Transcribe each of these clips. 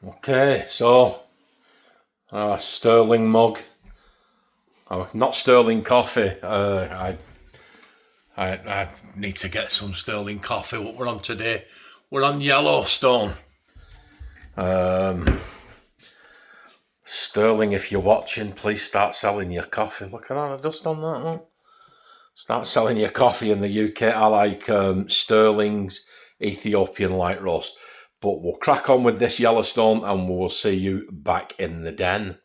Okay, so Stirling mug. Not Stirling coffee. I need to get some Stirling coffee. What we're on today? We're on Yellowstone. Stirling, if you're watching, please start selling your coffee. Look at that, I've just done that one. Start selling your coffee in the UK. I like Stirling's Ethiopian light roast. But we'll crack on with this Yellowstone and we'll see you back in the den.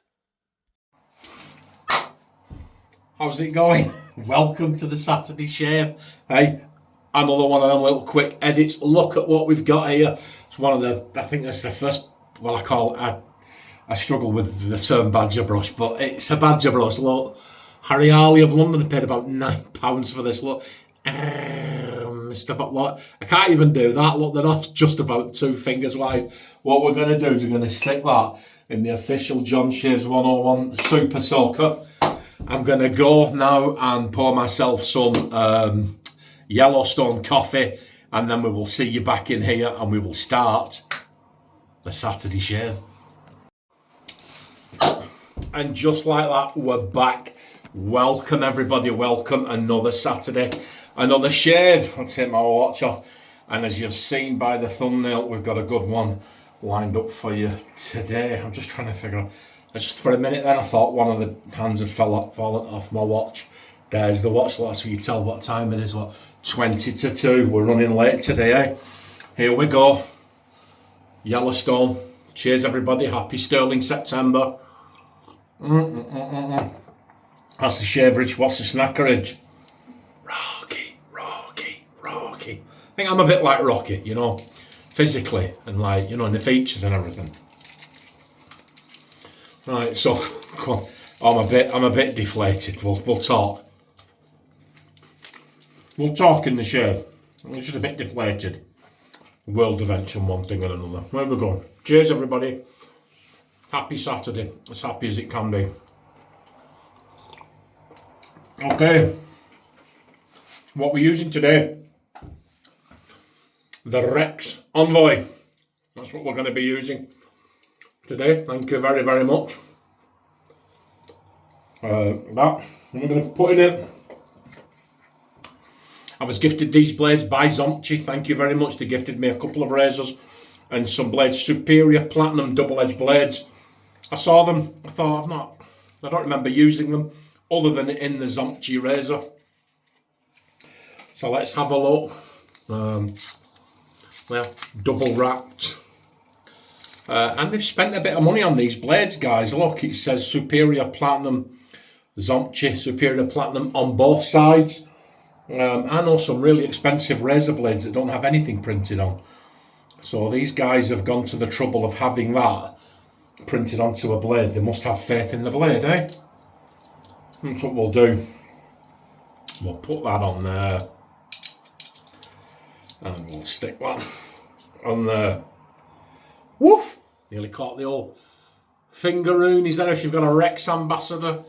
How's it going? Welcome to the Saturday Shave. Hey, another one of them little quick edits. Look at what we've got here. It's one of the, I think that's the first, well, I struggle with the term badger brush, but it's a badger brush. Look, Harry Harley of London paid about £9 for this. Look, Mr. But what? I can't even do that. Look, they're not just about 2 fingers wide. What we're going to do is we're going to stick that in the official John Shaves 101 Super Soaker. I'm going to go now and pour myself some Yellowstone coffee, and then we will see you back in here and we will start the Saturday Shave. And just like that, we're back. Welcome everybody, welcome another Saturday, another shave. I'll take my watch off, and as you've seen by the thumbnail, we've got a good one lined up for you today. I'm just trying to figure out, just for a minute then I thought one of the hands had fallen off my watch. There's the watch, so you tell what time it is. What, 20 to 2, we're running late today, eh? Here we go. Yellowstone. Cheers everybody, happy Stirling September. That's the shaverage. What's the snackerage? Rocky. I think I'm a bit like Rocky, you know, physically and like, you know, in the features and everything. Right, so I'm a bit deflated. We'll talk. We'll talk in the shave. I'm just a bit deflated. World events and one thing and another. Where we going? Cheers everybody. Happy Saturday, as happy as it can be. Okay, what we're using today, the Rex Envoy. That's what we're going to be using today. Thank you very, very much. That I'm going to put in it. I was gifted these blades by Zompchi. Thank you very much. They gifted me a couple of razors and some blades, Superior Platinum double-edged blades. I saw them, I thought I don't remember using them other than in the Zompchi razor. So let's have a look. Well, double wrapped. And they've spent a bit of money on these blades, guys. Look, it says Superior Platinum, Zompchi, Superior Platinum on both sides. I know some really expensive razor blades that don't have anything printed on. So these guys have gone to the trouble of having that printed onto a blade. They must have faith in the blade, eh? That's what we'll do. We'll put that on there. And we'll stick that on there. Woof! Nearly caught the old fingeroon. Is that if you've got a Rex ambassador?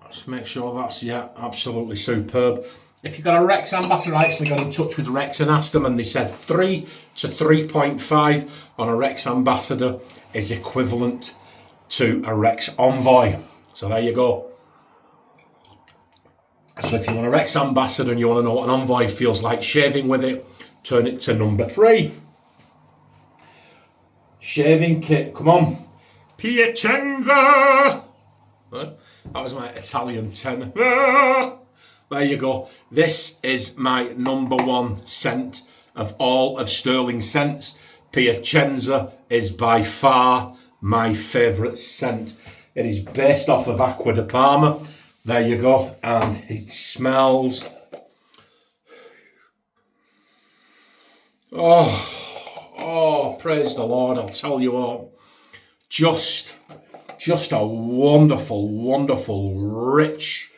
Let's make sure that's, yeah, absolutely superb. If you've got a Rex ambassador, I actually got in touch with Rex and asked them, and they said 3 to 3.5 on a Rex ambassador is equivalent to a Rex Envoy. So there you go. So if you want a Rex ambassador and you want to know what an Envoy feels like shaving with it, turn it to number 3. Shaving kit, come on. Piacenza! That was my Italian tenor. There you go. This is my number 1 scent of all of Stirling's scents. Piacenza is by far my favourite scent. It is based off of Acqua di Parma. There you go. And it smells... Oh, praise the Lord. I'll tell you what. Just a wonderful, wonderful, rich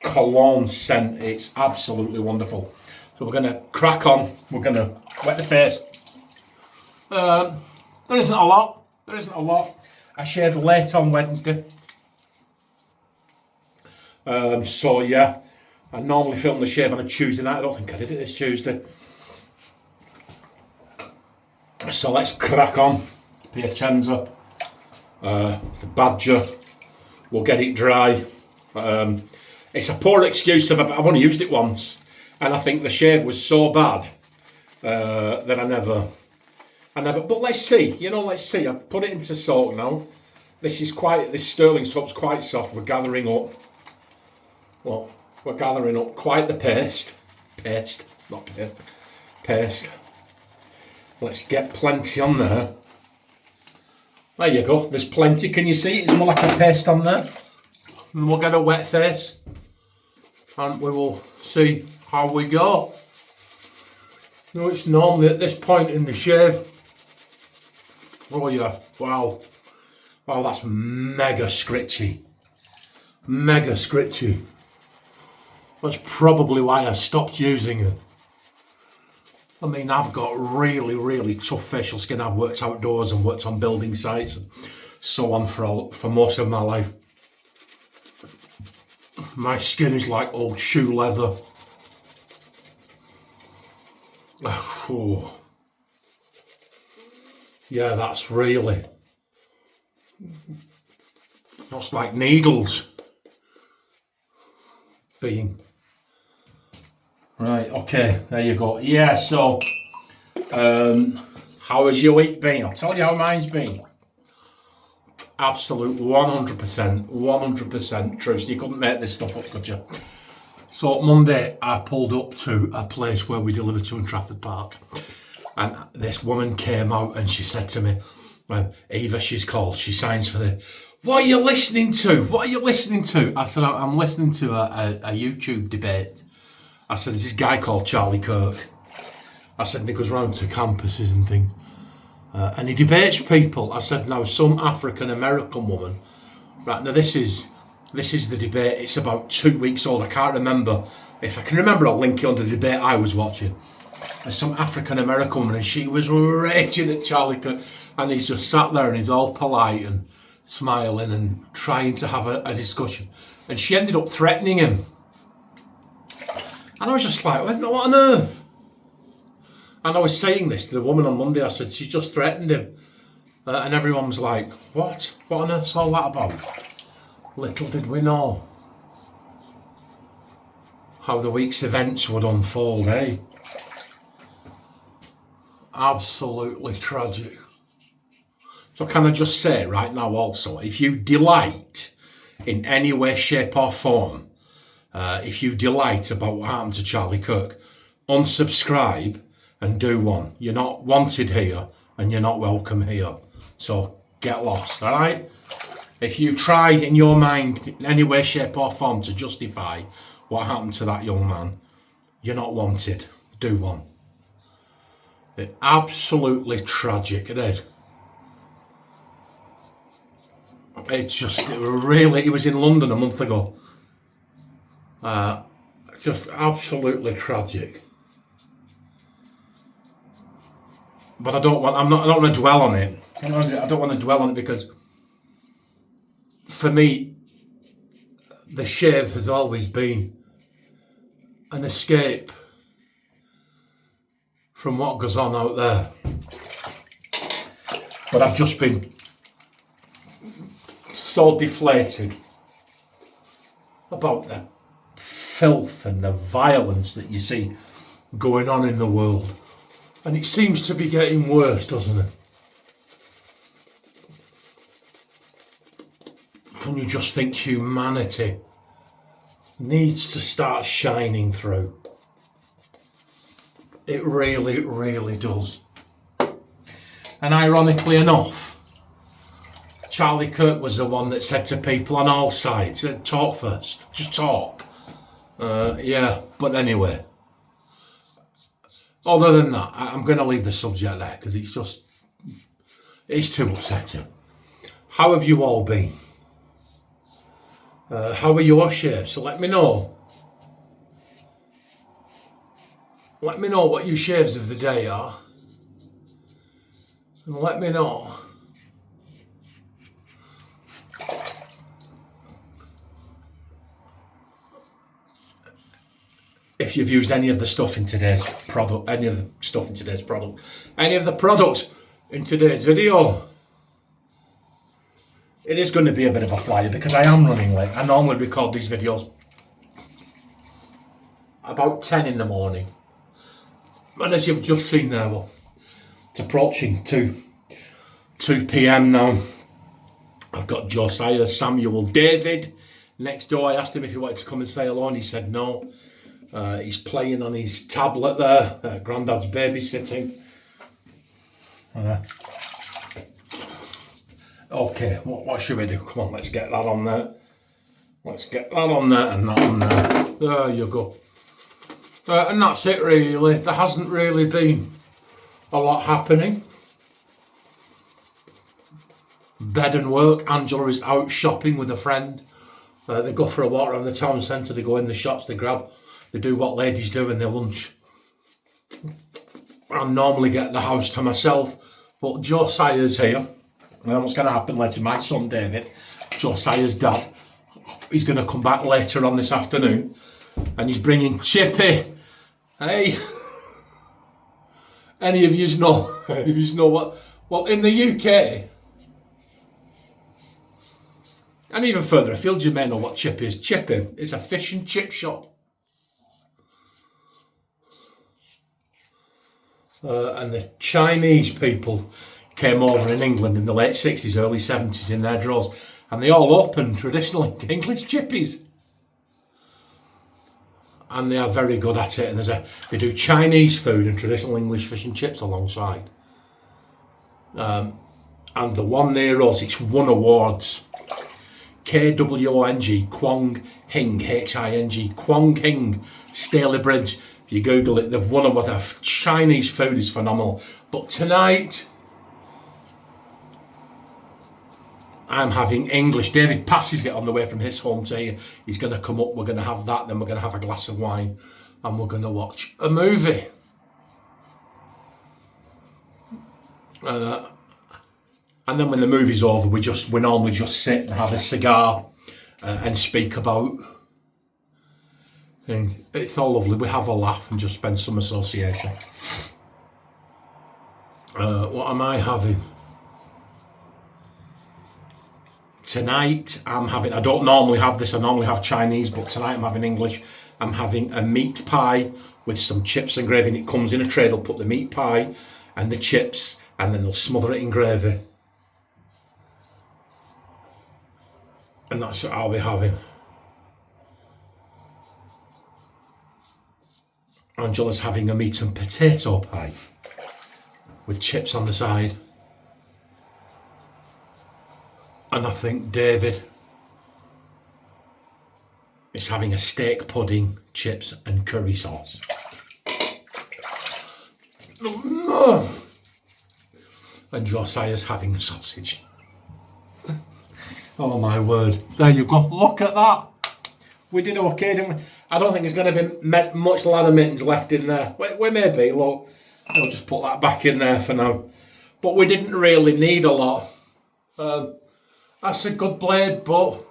cologne scent. It's absolutely wonderful. So we're going to crack on. We're going to wet the face. There isn't a lot. I shaved late on Wednesday. So yeah, I normally film the shave on a Tuesday night. I don't think I did it this Tuesday. So let's crack on. Piacenza, the Badger. We'll get it dry. It's a poor excuse of I've only used it once, and I think the shave was so bad that I never. But let's see. Let's see. I put it into soak now. This Stirling soap's quite soft. We're gathering up. Well, we're gathering up quite the paste. Not paste. Paste. Let's get plenty on there. There you go. There's plenty. Can you see? It's more like a paste on there. And we'll get a wet face. And we will see how we go. It's normally at this point in the shave. Oh yeah. Wow. Wow, that's mega scritchy. Mega scritchy. That's probably why I stopped using it. I mean, I've got really, really tough facial skin. I've worked outdoors and worked on building sites and so on for most of my life. My skin is like old shoe leather. Oh. Yeah, that's really... That's like needles being... Right, okay, there you go. Yeah, so, how has your week been? I'll tell you how mine's been. Absolute 100% truth. You couldn't make this stuff up, could you? So Monday, I pulled up to a place where we deliver to in Trafford Park. And this woman came out and she said to me, Eva, she's called, she signs for the... What are you listening to? What are you listening to? I said, I'm listening to a YouTube debate. I said, there's this guy called Charlie Kirk. I said, and he goes round to campuses and things. And he debates people. I said, now, some African-American woman. Right, now this is the debate. It's about 2 weeks old. I can't remember. If I can remember, I'll link it on the debate I was watching. There's some African-American woman and she was raging at Charlie Kirk. And he's just sat there and he's all polite and smiling and trying to have a discussion. And she ended up threatening him. And I was just like, what on earth? And I was saying this to the woman on Monday. I said, she just threatened him. And everyone was like, what? What on earth's all that about? Little did we know how the week's events would unfold, eh? Absolutely tragic. So can I just say right now also, if you delight in any way, shape or form, if you delight about what happened to Charlie Kirk, unsubscribe and do one. You're not wanted here and you're not welcome here. So get lost, all right? If you try in your mind in any way, shape or form to justify what happened to that young man, you're not wanted. Do one. It's absolutely tragic, it is. It's just really, it was in London a month ago. Just absolutely tragic. But I'm not going to dwell on it. I don't want to dwell on it because for me, the shave has always been an escape from what goes on out there. But I've just been so deflated about the filth and the violence that you see going on in the world. And it seems to be getting worse, doesn't it? And you just think humanity needs to start shining through. It really, really does. And ironically enough, Charlie Kirk was the one that said to people on all sides, talk first, just talk. Yeah, but anyway. Other than that, I'm going to leave the subject there because it's too upsetting. How have you all been? How are your shaves? So let me know. Let me know what your shaves of the day are. And let me know if you've used any of the stuff in today's product, any of the products in today's video. It is going to be a bit of a flyer because I am running late. I normally record these videos about 10 in the morning. And as you've just seen there, well, it's approaching 2 p.m. now. I've got Josiah, Samuel, David next door. I asked him if he wanted to come and say hello and he said no. He's playing on his tablet there. Grandad's babysitting. Okay, what should we do? Come on, let's get that on there. Let's get that on there and that on there. There you go. And that's it really. There hasn't really been a lot happening. Bed and work. Angela is out shopping with a friend. They go for a walk around the town centre. They go in the shops. They do what ladies do in their lunch. I normally get the house to myself, but Josiah's here. And what's going to happen later? My son David, Josiah's dad, he's going to come back later on this afternoon, and he's bringing Chippy. Hey, any of you know what? Well, in the UK. And even further afield, you may know what Chippy is. Chippy is a fish and chip shop. And the Chinese people came over in England in the late 60s, early 70s in their drawers. And they all opened traditional English chippies. And they are very good at it. And they do Chinese food and traditional English fish and chips alongside. And the one near us, it's won awards. KWONG, Kwong Hing, H-I-N-G, Kwong Hing, Stirling Bridge. If you Google it, they've won them. Their Chinese food is phenomenal. But tonight, I'm having English. David passes it on the way from his home to here. He's going to come up, we're going to have that, then we're going to have a glass of wine, and we're going to watch a movie. And then when the movie's over, we normally just sit and have a cigar and speak about. And it's all lovely. We have a laugh and just spend some association. What am I having? Tonight I don't normally have this, I normally have Chinese, but tonight I'm having English. I'm having a meat pie with some chips and gravy, and it comes in a tray. They'll put the meat pie and the chips, and then they'll smother it in gravy. And that's what I'll be having. Angela's having a meat and potato pie with chips on the side. And I think David is having a steak pudding, chips and curry sauce. And Josiah's having a sausage. Oh my word. There you go. Look at that. We did okay, didn't we? I don't think there's going to be much ladder mittens left in there. We may be, look. I'll just put that back in there for now. But we didn't really need a lot. That's a good blade, but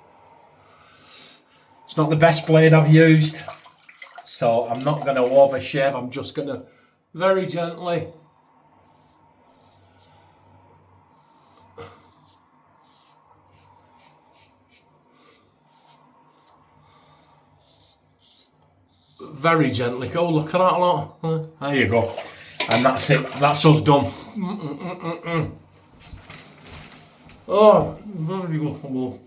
it's not the best blade I've used. So I'm not going to overshave. I'm just going to very gently oh, look at that lot. There you go. And that's it. That's us done. Oh, very good.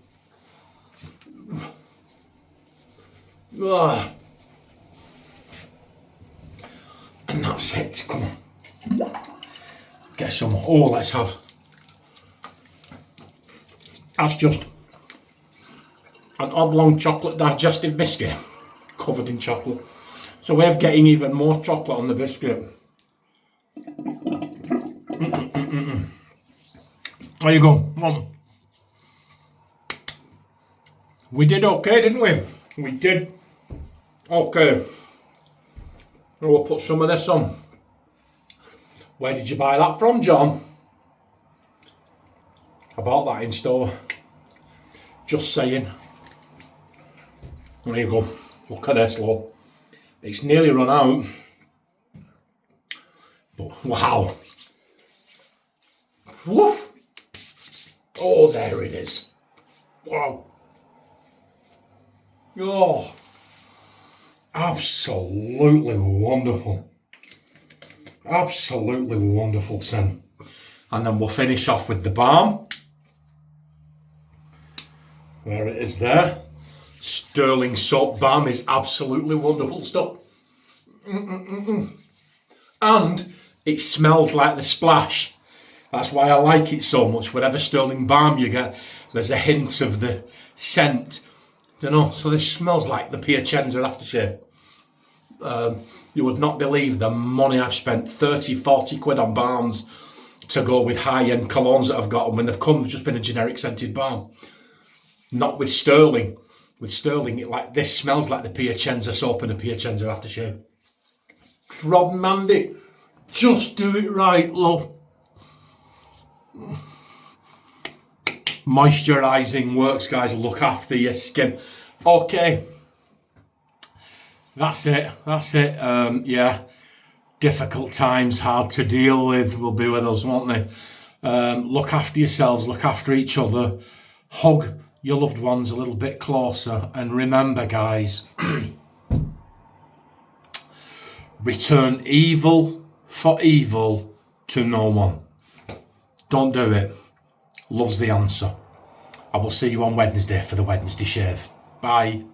And that's it. Come on. Get some more. Oh, let's have. That's just an oblong chocolate digestive biscuit covered in chocolate. So we're getting even more chocolate on the biscuit. There you go. Come on. We did okay, didn't we? We did okay. We'll put some of this on. Where did you buy that from, John? I bought that in store. Just saying. There you go. Look at this, look. It's nearly run out. But wow. Woof! Oh, there it is. Wow. Oh, absolutely wonderful. Absolutely wonderful, Tim. And then we'll finish off with the balm. There it is there. Stirling soap balm is absolutely wonderful stuff. And it smells like the splash. That's why I like it so much. Whatever Stirling balm you get, there's a hint of the scent. You know, so this smells like the Piacenza aftershave. You would not believe the money I've spent, 30, 40 quid on balms to go with high-end colognes that I've got, and when they've come, they've just been a generic scented balm. Not with Stirling. With Stirling, this smells like the Piacenza soap and the Piacenza aftershave. Rob and Mandy, just do it right, love. Moisturising works, guys. Look after your skin. Okay. That's it. Yeah. Difficult times, hard to deal with, will be with us, won't they? Look after yourselves, look after each other. Hug your loved ones a little bit closer. And remember, guys, return evil for evil to no one. Don't do it. Love's the answer. I will see you on Wednesday for the Wednesday shave. Bye.